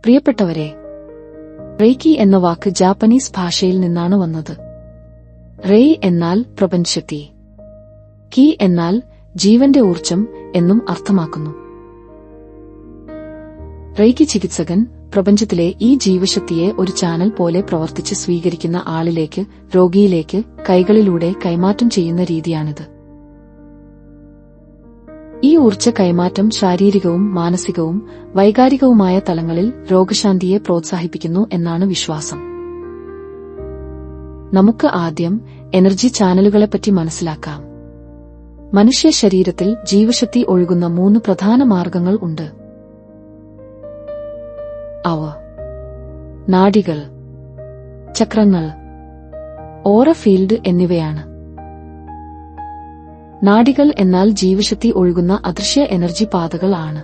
പ്രിയപ്പെട്ടവരെ, റെയ്ക്കി എന്ന വാക്ക് ജാപ്പനീസ് ഭാഷയിൽ നിന്നാണ് വന്നത്. റെയ് എന്നാൽ പ്രപഞ്ചശക്തി, കി എന്നാൽ ജീവന്റെ ഊർജം എന്നും അർത്ഥമാക്കുന്നു. റെയ്ക്കി ചികിത്സകൻ പ്രപഞ്ചത്തിലെ ഈ ജീവശക്തിയെ ഒരു ചാനൽ പോലെ പ്രവർത്തിച്ച് സ്വീകരിക്കുന്ന ആളിലേക്ക്, രോഗിയിലേക്ക് കൈകളിലൂടെ കൈമാറ്റം ചെയ്യുന്ന രീതിയാണിത്. ഈ ഊർജ്ജ കൈമാറ്റം ശാരീരികവും മാനസികവും വൈകാരികവുമായ തലങ്ങളിൽ രോഗശാന്തിയെ പ്രോത്സാഹിപ്പിക്കുന്നു എന്നാണ് വിശ്വാസം. നമുക്ക് ആദ്യം എനർജി ചാനലുകളെപ്പറ്റി മനസ്സിലാക്കാം. മനുഷ്യ ശരീരത്തിൽ ജീവശക്തി ഒഴുകുന്ന 3 പ്രധാന മാർഗങ്ങൾ ഉണ്ട്. അവ നാഡികൾ, ചക്രങ്ങൾ, ഓറ ഫീൽഡ് എന്നിവയാണ്. നാഡികൾ എന്നാൽ ജീവശക്തി ഒഴുകുന്ന അദൃശ്യ എനർജി പാതകൾ ആണ്.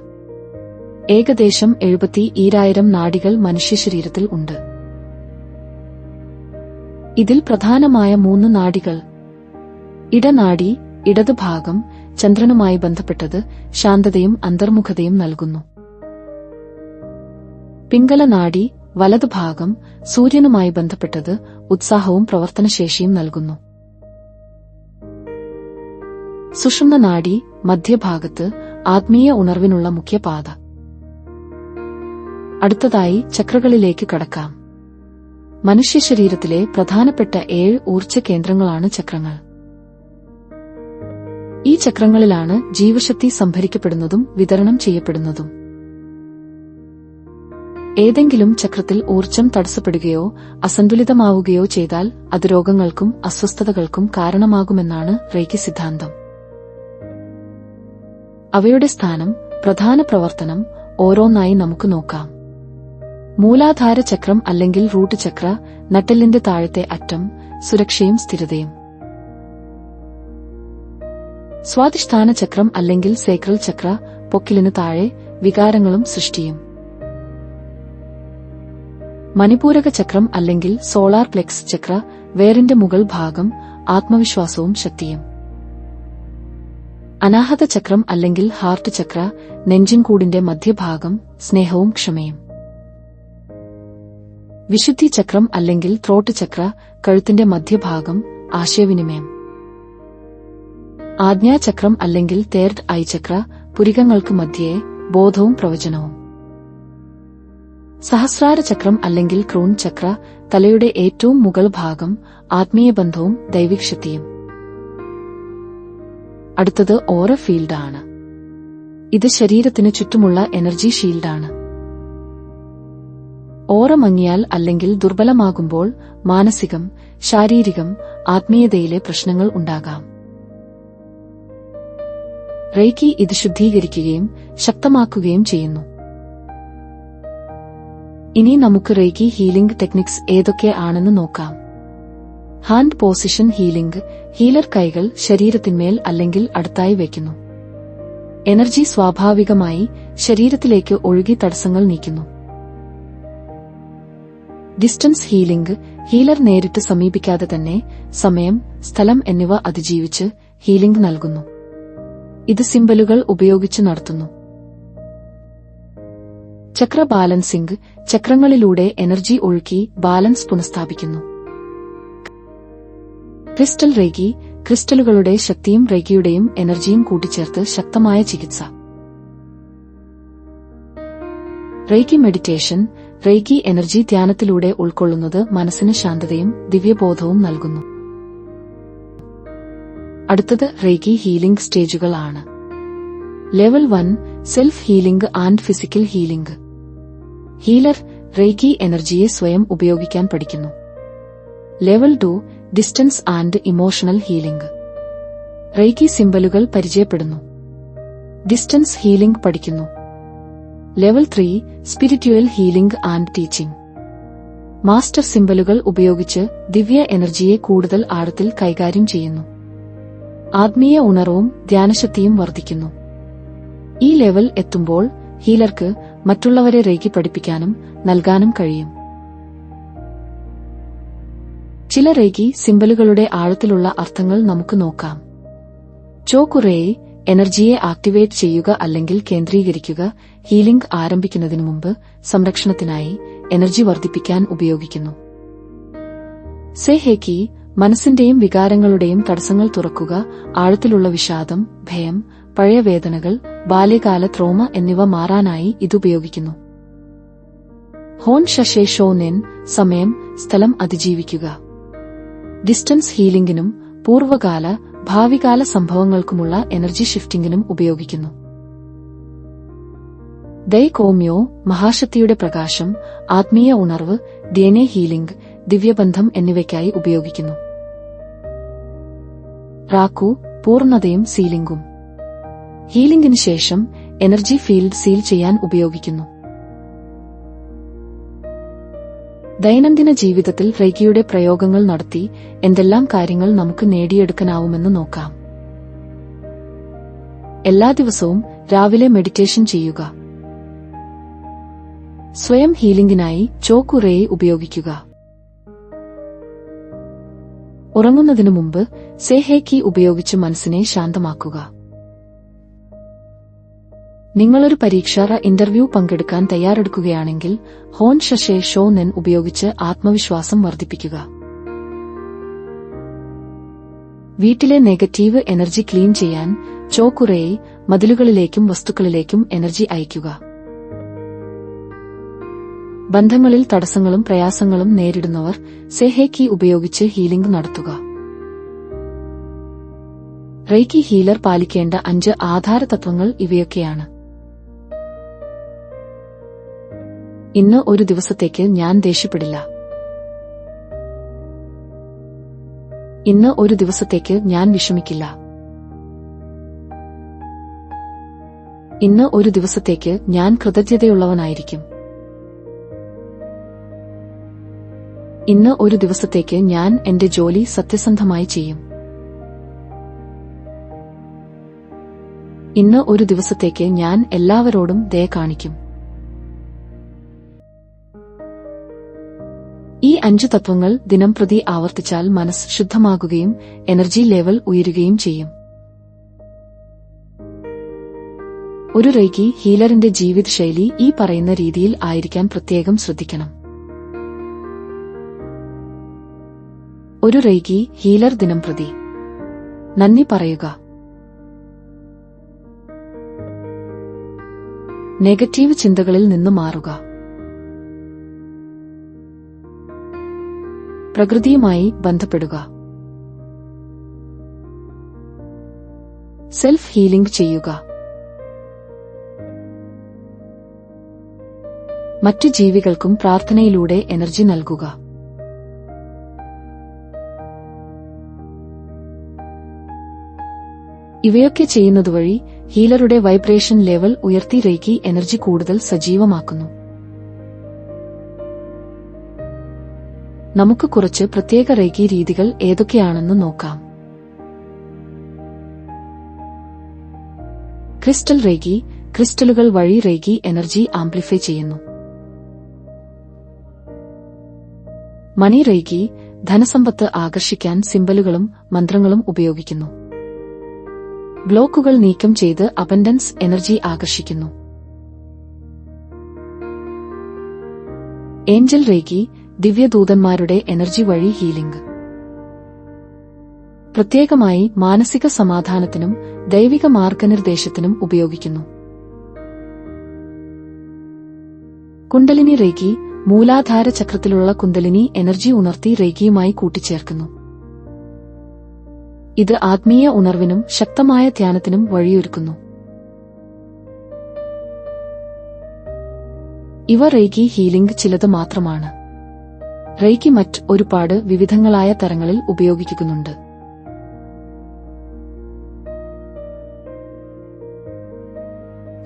ഏകദേശം 72,000 നാഡികൾ മനുഷ്യശരീരത്തിൽ ഉണ്ട്. ഇതിൽ പ്രധാനമായ 3 നാഡികൾ: ഇടനാഡി, ഇടതുഭാഗം ചന്ദ്രനുമായി ബന്ധപ്പെട്ടത്, ശാന്തതയും അന്തർമുഖതയും നൽകുന്നു. പിംഗലനാഡി, വലതുഭാഗം സൂര്യനുമായി ബന്ധപ്പെട്ടത്, ഉത്സാഹവും പ്രവർത്തനശേഷിയും നൽകുന്നു. സുഷുമ്നാഡി, മധ്യഭാഗത്ത് ആത്മീയ ഉണർവിനുള്ള മുഖ്യപാത. അടുത്തതായി ചക്രകളിലേക്ക് കടക്കാം. മനുഷ്യശരീരത്തിലെ പ്രധാനപ്പെട്ട 7 ഊർജ്ജ കേന്ദ്രങ്ങളാണ് ചക്രങ്ങൾ. ഈ ചക്രങ്ങളിലാണ് ജീവശക്തി സംഭരിക്കപ്പെടുന്നതും വിതരണം ചെയ്യപ്പെടുന്നതും. ഏതെങ്കിലും ചക്രത്തിൽ ഊർജ്ജം തടസ്സപ്പെടുകയോ അസന്തുലിതമാവുകയോ ചെയ്താൽ അത് രോഗങ്ങൾക്കും അസ്വസ്ഥതകൾക്കും കാരണമാകുമെന്നാണ് റെയ്ക്കി സിദ്ധാന്തം. അവയുടെ സ്ഥാനം, പ്രധാന പ്രവർത്തനം ഓരോന്നായി നമുക്ക് നോക്കാം. മൂലാധാര ചക്രം അല്ലെങ്കിൽ റൂട്ട് ചക്ര, നട്ടെല്ലിന്റെ താഴത്തെ അറ്റം, സുരക്ഷയും സ്ഥിരതയും. സ്വാധിഷ്ഠാന ചക്രം അല്ലെങ്കിൽ സേക്രൽ ചക്ര, പൊക്കിലിന് താഴെ, വികാരങ്ങളും സൃഷ്ടിയും. മണിപൂരക ചക്രം അല്ലെങ്കിൽ സോളാർ പ്ലെക്സ് ചക്ര, വേരിന്റെ മുകൾ ഭാഗം, ആത്മവിശ്വാസവും ശക്തിയും. അനാഹത ചക്രം അല്ലെങ്കിൽ ഹാർട്ട് ചക്ര, നെഞ്ചിൻകൂടിന്റെ മധ്യഭാഗം, സ്നേഹവും ക്ഷമയും. വിശുദ്ധി ചക്രം അല്ലെങ്കിൽ ത്രോട്ട് ചക്ര, കഴുത്തിന്റെ മധ്യഭാഗം, ആശയവിനിമയം. ആജ്ഞാചക്രം അല്ലെങ്കിൽ തേർഡ് ഐ ചക്ര, പുരികങ്ങൾക്ക് മധ്യേ, ബോധവും പ്രവചനവും. സഹസ്രാര ചക്രം അല്ലെങ്കിൽ ക്രൂൺ ചക്ര, തലയുടെ ഏറ്റവും മുകൾ ഭാഗം, ആത്മീയ ബന്ധവും ദൈവികശക്തിയും. അടുത്തത് ഓറ ഫീൽഡാണ്. ഇത് ശരീരത്തിനു ചുറ്റുമുള്ള എനർജി ഷീൽഡാണ്. ഓറ മങ്ങിയാൽ അല്ലെങ്കിൽ ദുർബലമാകുമ്പോൾ മാനസികം, ശാരീരികം, ആത്മീയതയിലെ പ്രശ്നങ്ങൾ ഉണ്ടാകാം. റെയ്ക്കി ഇത് ശുദ്ധീകരിക്കുകയും ശക്തമാക്കുകയും ചെയ്യുന്നു. ഇനി നമുക്ക് റെയ്ക്കി ഹീലിംഗ് ടെക്നിക്സ് ഏതൊക്കെ ആണെന്ന് നോക്കാം. Hand position healing. ഹീലർ കൈകൾ ശരീരത്തിന്മേൽ അല്ലെങ്കിൽ അടുത്തായി വയ്ക്കുന്നു. എനർജി സ്വാഭാവികമായി ശരീരത്തിലേക്ക് ഒഴുകി തടസ്സങ്ങൾ നീക്കുന്നു. Distance healing. ഹീലർ നേരിട്ട് സമീപിക്കാതെ തന്നെ സമയം, സ്ഥലം എന്നിവ അതിജീവിച്ച് ഹീലിംഗ് നൽകുന്നു. ഇത് സിംബലുകൾ ഉപയോഗിച്ച് നടത്തുന്നു. ചക്ര ബാലൻസിംഗ്. ചക്രങ്ങളിലൂടെ എനർജി ഒഴുക്കി ബാലൻസ് പുനഃസ്ഥാപിക്കുന്നു. ക്രിസ്റ്റൽ റെയ്ക്കി. ക്രിസ്റ്റലുകളുടെ ശക്തിയും റെയ്ക്കിയുടെയും എനർജിയും കൂട്ടിച്ചേർത്ത് ശക്തമായ ചികിത്സ. റെയ്ക്കി മെഡിറ്റേഷൻ. റെയ്ക്കി എനർജി ധ്യാനത്തിലൂടെ ഉൾക്കൊള്ളുന്നത് മനസ്സിന് ശാന്തതയും ദിവ്യബോധവും നൽകുന്നു. അടുത്തത് റെയ്ക്കി ഹീലിംഗ് സ്റ്റേജുകൾ ആണ്. Level 1 self healing and physical healing. Healer reiki എനർജിയെ സ്വയം ഉപയോഗിക്കാൻ പഠിക്കുന്നു. Level 2 distance and emotional healing. Reiki സിംബലുകൾ പരിചയപ്പെടുന്നു. ഡിസ്റ്റൻസ് ഹീലിംഗ് പഠിക്കുന്നു. Level 3 spiritual healing and teaching. Master സിംബലുകൾ ഉപയോഗിച്ച് ദിവ്യ എനർജിയെ കൂടുതൽ ആഴത്തിൽ കൈകാര്യം ചെയ്യുന്നു. ആത്മീയ ഉണർവും ധ്യാനശക്തിയും വർദ്ധിക്കുന്നു. ഈ ലെവൽ എത്തുമ്പോൾ ഹീലർക്ക് മറ്റുള്ളവരെ റെയ്ക്കി പഠിപ്പിക്കാനും നൽകാനും കഴിയും. ചില റെയ്ക്കി സിംബലുകളുടെ ആഴത്തിലുള്ള അർത്ഥങ്ങൾ നമുക്ക് നോക്കാം. ചോക്കുറേയ്. എനർജിയെ ആക്ടിവേറ്റ് ചെയ്യുക അല്ലെങ്കിൽ കേന്ദ്രീകരിക്കുക. ഹീലിംഗ് ആരംഭിക്കുന്നതിനു മുമ്പ് സംരക്ഷണത്തിനായി എനർജി വർദ്ധിപ്പിക്കാൻ ഉപയോഗിക്കുന്നു. സേഹേക്കി മനസ്സിന്റെയും വികാരങ്ങളുടെയും തടസ്സങ്ങൾ തുറക്കുക. ആഴത്തിലുള്ള വിഷാദം, ഭയം, പഴയ വേദനകൾ, ബാല്യകാല ട്രോമ എന്നിവ മാറാനായി ഇതുപയോഗിക്കുന്നു. ഹോൺ ഷഷേ ഷോനെൻ സമയം, സ്ഥലം അതിജീവിക്കുക. ഡിസ്റ്റൻസ് ഹീലിംഗിനും പൂർവ്വകാല, ഭാവികാല സംഭവങ്ങൾക്കുമുള്ള എനർജി ഷിഫ്റ്റിംഗിനും ഉപയോഗിക്കുന്നു. ദൈ കോമ്യോ മഹാശക്തിയുടെ പ്രകാശം, ആത്മീയ ഉണർവ്, ഡിഎൻഎ ഹീലിംഗ്, ദിവ്യബന്ധം എന്നിവയ്ക്കായി ഉപയോഗിക്കുന്നു. റാക്കു പൂർണ്ണതയും സീലിംഗും ഹീലിംഗിന് ശേഷം എനർജി ഫീൽഡ് സീൽ ചെയ്യാൻ ഉപയോഗിക്കുന്നു. ദൈനംദിന ജീവിതത്തിൽ റെയ്ക്കിയുടെ പ്രയോഗങ്ങൾ നടത്തി എന്തെല്ലാം കാര്യങ്ങൾ നമുക്ക് നേടിയെടുക്കാനാവുമെന്ന് നോക്കാം. എല്ലാ ദിവസവും രാവിലെ മെഡിറ്റേഷൻ ചെയ്യുക. സ്വയം ഹീലിംഗിനായി ചോക്കുറേയി ഉപയോഗിക്കുക. ഉറങ്ങുന്നതിനു മുമ്പ് സേഹേക്കി ഉപയോഗിച്ച് മനസ്സിനെ ശാന്തമാക്കുക. നിങ്ങളൊരു പരീക്ഷ ഇന്റർവ്യൂ പങ്കെടുക്കാൻ തയ്യാറെടുക്കുകയാണെങ്കിൽ ഹോൺ ഷഷേ ഷോനെൻ ഉപയോഗിച്ച് ആത്മവിശ്വാസം വർദ്ധിപ്പിക്കുക. വീട്ടിലെ നെഗറ്റീവ് എനർജി ക്ലീൻ ചെയ്യാൻ ചോക്കുറേയി മതിലുകളിലേക്കും വസ്തുക്കളിലേക്കും എനർജി അയയ്ക്കുക. ബന്ധങ്ങളിൽ തടസ്സങ്ങളും പ്രയാസങ്ങളും നേരിടുന്നവർ സേഹേക്കി ഉപയോഗിച്ച് ഹീലിംഗ് നടത്തുക. റെയ്ക്കി ഹീലർ പാലിക്കേണ്ട 5 ആധാര തത്വങ്ങൾ ഇവയൊക്കെയാണ്. ഇന്ന് ഒരു ദിവസത്തേക്ക് ഞാൻ ദേഷ്യപ്പെടില്ല. ഇന്ന് ഒരു ദിവസത്തേക്ക് ഞാൻ വിഷമിക്കില്ല. ഇന്ന് ഒരു ദിവസത്തേക്ക് ഞാൻ കൃതജ്ഞതയുള്ളവനായിരിക്കും. ഇന്ന് ഒരു ദിവസത്തേക്ക് ഞാൻ എന്റെ ജോലി സത്യസന്ധമായി ചെയ്യും. ഇന്ന് ഒരു ദിവസത്തേക്ക് ഞാൻ എല്ലാവരോടും ദയ കാണിക്കും. ഈ 5 തത്വങ്ങൾ ദിനംപ്രതി ആവർത്തിച്ചാൽ മനസ്സ് ശുദ്ധമാകുകയും എനർജി ലെവൽ ഉയരുകയും ചെയ്യും. ഒരു റെയ്ക്കി ഹീലറിന്റെ ജീവിതശൈലി ഈ പറയുന്ന രീതിയിൽ ആയിരിക്കാൻ പ്രത്യേകം ശ്രദ്ധിക്കണം. ഒരു റെയ്ക്കി ഹീലർ ദിനംപ്രതി നന്ദി പറയുക. നെഗറ്റീവ് ചിന്തകളിൽ നിന്ന് മാറുക. പ്രകൃതിയുമായി ബന്ധപ്പെടുക. സെൽഫ് ഹീലിംഗ് ചെയ്യുക. മറ്റു ജീവികൾക്കും പ്രാർത്ഥനയിലൂടെ എനർജി നൽകുക. ഇവയൊക്കെ ചെയ്യുന്നതുവഴി ഹീലറുടെ വൈബ്രേഷൻ ലെവൽ ഉയർത്തി റെയ്ക്കി എനർജി കൂടുതൽ സജീവമാക്കുന്നു. നമുക്ക് കുറച്ച് പ്രത്യേക റെയ്ക്കി രീതികൾ ഏതൊക്കെയാണെന്ന് നോക്കാം. ക്രിസ്റ്റൽ റെയ്ക്കി ക്രിസ്റ്റലുകൾ വഴി റെയ്ക്കി എനർജി ആംപ്ലിഫൈ ചെയ്യുന്നു. മണി റെയ്ക്കി ധനസമ്പത്ത് ആകർഷിക്കാൻ സിംബലുകളും മന്ത്രങ്ങളും ഉപയോഗിക്കുന്നു. ബ്ലോക്കുകൾ നീക്കം ചെയ്ത് അബൻഡൻസ് എനർജി ആകർഷിക്കുന്നു. ഏഞ്ചൽ റെയ്ക്കി ദിവ്യദൂതന്മാരുടെ എനർജി വഴി ഹീലിംഗ്. പ്രത്യേകമായി മാനസിക സമാധാനത്തിനും ദൈവിക മാർഗനിർദ്ദേശത്തിനും ഉപയോഗിക്കുന്നു. കുണ്ടലിനി റെയ്ക്കി മൂലാധാര ചക്രത്തിലുള്ള കുണ്ടലിനി എനർജി ഉണർത്തി റെയ്ക്കിയുമായി കൂട്ടിച്ചേർക്കുന്നു. ഇത് ആത്മീയ ഉണർവിനും ശക്തമായ ധ്യാനത്തിനും വഴിയൊരുക്കുന്നു. ഇവ റെയ്ക്കി ഹീലിംഗ് ചിലത് മാത്രമാണ്. റെയ്ക്കി മറ്റ് ഒരുപാട് വിവിധങ്ങളായ തരങ്ങളിൽ ഉപയോഗിക്കുന്നുണ്ട്.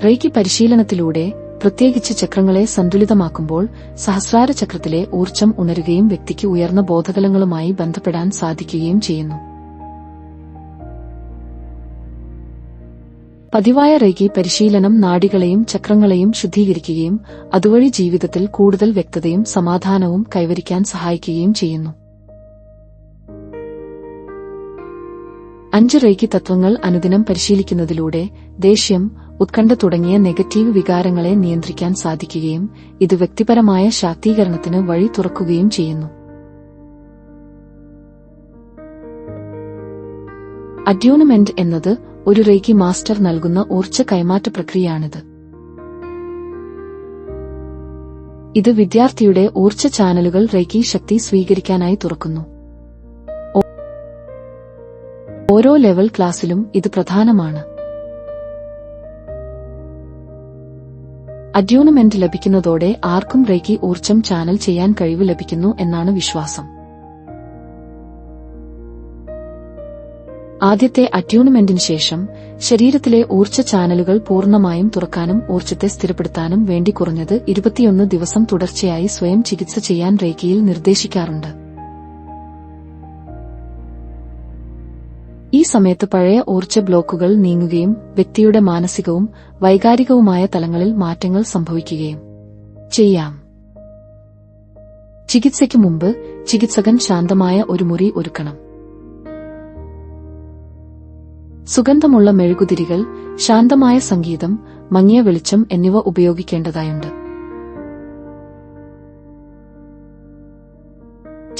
റെയ്ക്കി പരിശീലനത്തിലൂടെ പ്രത്യേകിച്ച് ചക്രങ്ങളെ സന്തുലിതമാക്കുമ്പോൾ സഹസ്രാര ചക്രത്തിലെ ഊർജ്ജം ഉണരുകയും വ്യക്തിക്ക് ഉയർന്ന ബോധതലങ്ങളുമായി ബന്ധപ്പെടാൻ സാധിക്കുകയും ചെയ്യുന്നു. പതിവായ റെയ്ക്കി പരിശീലനം നാഡികളെയും ചക്രങ്ങളെയും ശുദ്ധീകരിക്കുകയും അതുവഴി ജീവിതത്തിൽ കൂടുതൽ വ്യക്തതയും സമാധാനവും കൈവരിക്കാൻ സഹായിക്കുകയും ചെയ്യുന്നു. 5 റേക്കി തത്വങ്ങൾ അനുദിനം പരിശീലിക്കുന്നതിലൂടെ ദേഷ്യം, ഉത്കണ്ഠ തുടങ്ങിയ നെഗറ്റീവ് വികാരങ്ങളെ നിയന്ത്രിക്കാൻ സാധിക്കുകയും ഇത് വ്യക്തിപരമായ ശാക്തീകരണത്തിന് വഴി തുറക്കുകയും ചെയ്യുന്നു. അറ്റ്യൂൺമെന്റ് എന്നത് ഒരു റേക്കി മാസ്റ്റർ നൽകുന്ന ഊർജ്ജ കൈമാറ്റ പ്രക്രിയയാണിത്. ഇത് വിദ്യാർത്ഥിയുടെ ഊർജ്ജ ചാനലുകൾ റേക്കി ശക്തി സ്വീകരിക്കാനായി തുറക്കുന്നു. ഓരോ ലെവൽ ക്ലാസ്സിലും ഇത് പ്രധാനമാണ്. അറ്റ്യൂൺമെന്റ് ലഭിക്കുന്നതോടെ ആർക്കും റേക്കി ഊർജ്ജം ചാനൽ ചെയ്യാൻ കഴിവ് ലഭിക്കുന്നു എന്നാണ് വിശ്വാസം. ആദ്യത്തെ അറ്റ്യൂൺമെന്റിന് ശേഷം ശരീരത്തിലെ ഊർജ്ജ ചാനലുകൾ പൂർണ്ണമായും തുറക്കാനും ഊർജ്ജത്തെ സ്ഥിരപ്പെടുത്താനും വേണ്ടി കുറഞ്ഞത് 21 ദിവസം തുടർച്ചയായി സ്വയം ചികിത്സ ചെയ്യാൻ റേക്കിയിൽ നിർദ്ദേശിക്കാറുണ്ട്. ഈ സമയത്ത് പഴയ ഊർജ്ജ ബ്ലോക്കുകൾ നീങ്ങുകയും വ്യക്തിയുടെ മാനസികവും വൈകാരികവുമായ തലങ്ങളിൽ മാറ്റങ്ങൾ സംഭവിക്കുകയും ചെയ്യാം. ചികിത്സയ്ക്ക് മുമ്പ് ചികിത്സകൻ ശാന്തമായ ഒരു മുറി ഒരുക്കണം. സുഗന്ധമുള്ള മെഴുകുതിരികൾ, ശാന്തമായ സംഗീതം, മങ്ങിയ വെളിച്ചം എന്നിവ ഉപയോഗിക്കേണ്ടതായുണ്ട്.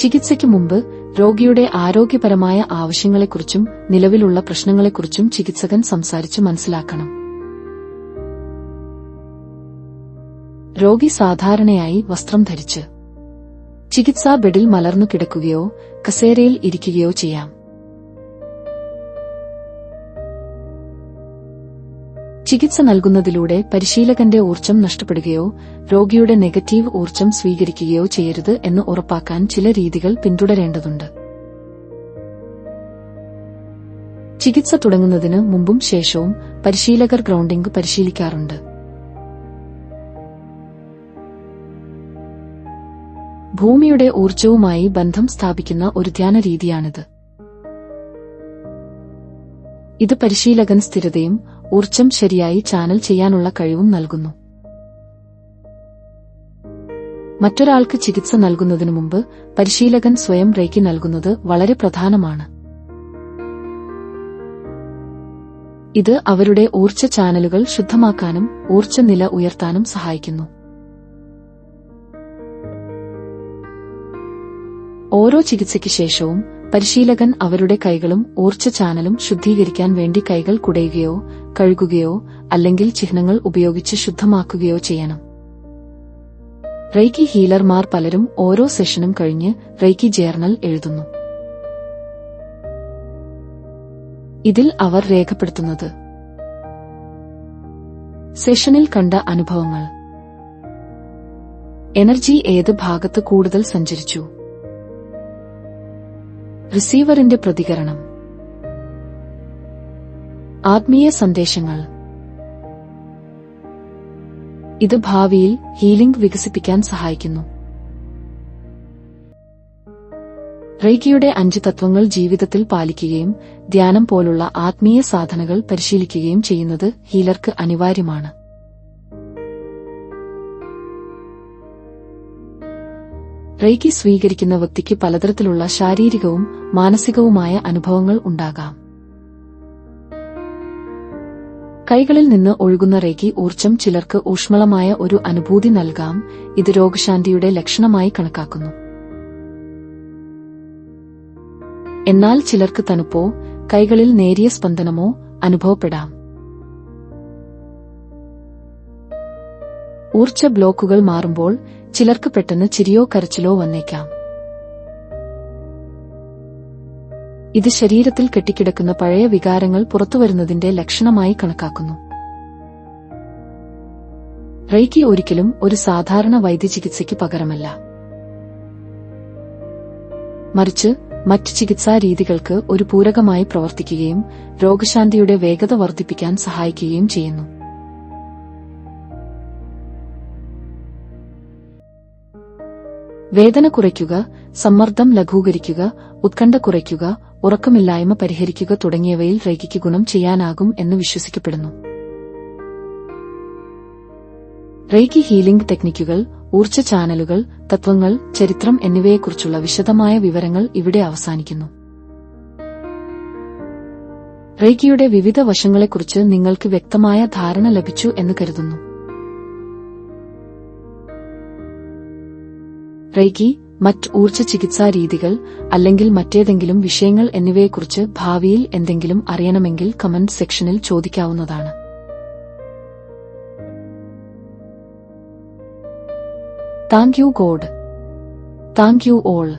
ചികിത്സയ്ക്ക് മുമ്പ് രോഗിയുടെ ആരോഗ്യപരമായ ആവശ്യങ്ങളെക്കുറിച്ചും നിലവിലുള്ള പ്രശ്നങ്ങളെക്കുറിച്ചും ചികിത്സകൻ സംസാരിച്ച് മനസ്സിലാക്കണം. രോഗി സാധാരണയായി വസ്ത്രം ധരിച്ച് ചികിത്സാ ബെഡിൽ മലർന്നു കിടക്കുകയോ കസേരയിൽ ഇരിക്കുകയോ ചെയ്യാം. ചികിത്സ നൽകുന്നതിലൂടെ പരിശീലകന്റെ ഊർജ്ജം നഷ്ടപ്പെടുകയോ രോഗിയുടെ നെഗറ്റീവ് ഊർജ്ജം സ്വീകരിക്കുകയോ ചെയ്യരുത് എന്ന് ഉറപ്പാക്കാൻ ചില രീതികൾ പിന്തുടരേണ്ടതുണ്ട്. ചികിത്സ തുടങ്ങുന്നതിന് മുമ്പും ശേഷവും പരിശീലകർ ഗ്രൗണ്ടിംഗ് പരിശീലിക്കാറുണ്ട്. ഭൂമിയുടെ ഊർജ്ജവുമായി ബന്ധം സ്ഥാപിക്കുന്ന ഒരു ധ്യാന രീതിയാണിത്. ഇത് പരിശീലകൻ സ്ഥിരതയും ഊർജ്ജം ശരിയായി ചാനൽ ചെയ്യാനുള്ള കഴിവും നൽകുന്നു. മറ്റൊരാൾക്ക് ചികിത്സ നൽകുന്നതിനു മുമ്പ് പരിശീലകൻ സ്വയം റേക്കി നൽകുന്നത് വളരെ പ്രധാനമാണ്. ഇത് അവരുടെ ഊർജ്ജ ചാനലുകൾ ശുദ്ധമാക്കാനും ഊർജ്ജ നില ഉയർത്താനും സഹായിക്കുന്നു. ഓരോ ചികിത്സയ്ക്ക് ശേഷവും പരിശീലകൻ അവരുടെ കൈകളും ഊർജ്ജ ചാനലും ശുദ്ധീകരിക്കാൻ വേണ്ടി കൈകൾ കുടയുകയോ കഴുകുകയോ അല്ലെങ്കിൽ ചിഹ്നങ്ങൾ ഉപയോഗിച്ച് ശുദ്ധമാക്കുകയോ ചെയ്യണം. റേക്കി ഹീലർമാർ പലരും ഓരോ സെഷനും കഴിഞ്ഞ് റേക്കി ജേർണൽ എഴുതുന്നു. ഇതിൽ അവർ രേഖപ്പെടുത്തുന്നത് സെഷനിൽ കണ്ട അനുഭവങ്ങൾ, എനർജി ഏത് ഭാഗത്ത് കൂടുതൽ സഞ്ചരിച്ചു, റിസീവറിന്റെ പ്രതികരണം, ആത്മീയ സന്ദേശങ്ങൾ. ഇത് ഭാവിയിൽ ഹീലിംഗ് വികസിപ്പിക്കാൻ സഹായിക്കുന്നു. റേക്കിയുടെ 5 തത്വങ്ങൾ ജീവിതത്തിൽ പാലിക്കുകയും ധ്യാനം പോലുള്ള ആത്മീയ സാധനകൾ പരിശീലിക്കുകയും ചെയ്യുന്നത് ഹീലർക്ക് അനിവാര്യമാണ്. റേക്കി സ്വീകരിക്കുന്ന വ്യക്തിക്ക് പലതരത്തിലുള്ള ശാരീരികവും മാനസികവുമായ അനുഭവങ്ങൾ ഉണ്ടാകാം. കൈകളിൽ നിന്ന് ഒഴുകുന്ന റേക്കി ഊർജ്ജം ചിലർക്ക് ഊഷ്മളമായ ഒരു അനുഭൂതി നൽകാം. ഇത് രോഗശാന്തിയുടെ ലക്ഷണമായി കണക്കാക്കുന്നു. എന്നാൽ ചിലർക്ക് തണുപ്പോ കൈകളിൽ നേരിയ സ്പന്ദനമോ അനുഭവപ്പെടാം. ഊർജ്ജ ബ്ലോക്കുകൾ മാറുമ്പോൾ ചിലർക്ക് പെട്ടെന്ന് ചിരിയോ കരച്ചിലോ വന്നേക്കാം. ഇത് ശരീരത്തിൽ കെട്ടിക്കിടക്കുന്ന പഴയ വികാരങ്ങൾ പുറത്തുവരുന്നതിന്റെ ലക്ഷണമായി കണക്കാക്കുന്നു. റേക്കി ഒരിക്കലും ഒരു സാധാരണ വൈദ്യചികിത്സയ്ക്ക് പകരമല്ല. മറിച്ച് മറ്റ് ചികിത്സാ രീതികൾക്ക് ഒരു പൂരകമായി പ്രവർത്തിക്കുകയും രോഗശാന്തിയുടെ വേഗത വർദ്ധിപ്പിക്കാൻ സഹായിക്കുകയും ചെയ്യുന്നു. വേദന കുറയ്ക്കുക, സമ്മർദ്ദം ലഘൂകരിക്കുക, ഉത്കണ്ഠ കുറയ്ക്കുക, ഉറക്കമില്ലായ്മ പരിഹരിക്കുക തുടങ്ങിയവയിൽ റേക്കിക്ക് ഗുണം ചെയ്യാനാകും എന്ന് വിശ്വസിക്കപ്പെടുന്നു. റേക്കി ഹീലിംഗ് ടെക്നിക്കുകൾ, ഊർജ്ജ ചാനലുകൾ, തത്വങ്ങൾ, ചരിത്രം എന്നിവയെക്കുറിച്ചുള്ള വിശദമായ വിവരങ്ങൾ ഇവിടെ അവസാനിക്കുന്നു. റെയ്ക്കിയുടെ വിവിധ വശങ്ങളെക്കുറിച്ച് നിങ്ങൾക്ക് വ്യക്തമായ ധാരണ ലഭിച്ചു എന്ന് കരുതുന്നു. റെയ്ക്കി, മറ്റ് ഊർജ്ജ ചികിത്സാ രീതികൾ അല്ലെങ്കിൽ മറ്റേതെങ്കിലും വിഷയങ്ങൾ എന്നിവയെക്കുറിച്ച് ഭാവിയിൽ എന്തെങ്കിലും അറിയണമെങ്കിൽ കമന്റ് സെക്ഷനിൽ ചോദിക്കാവുന്നതാണ്. Thank you God. Thank you all.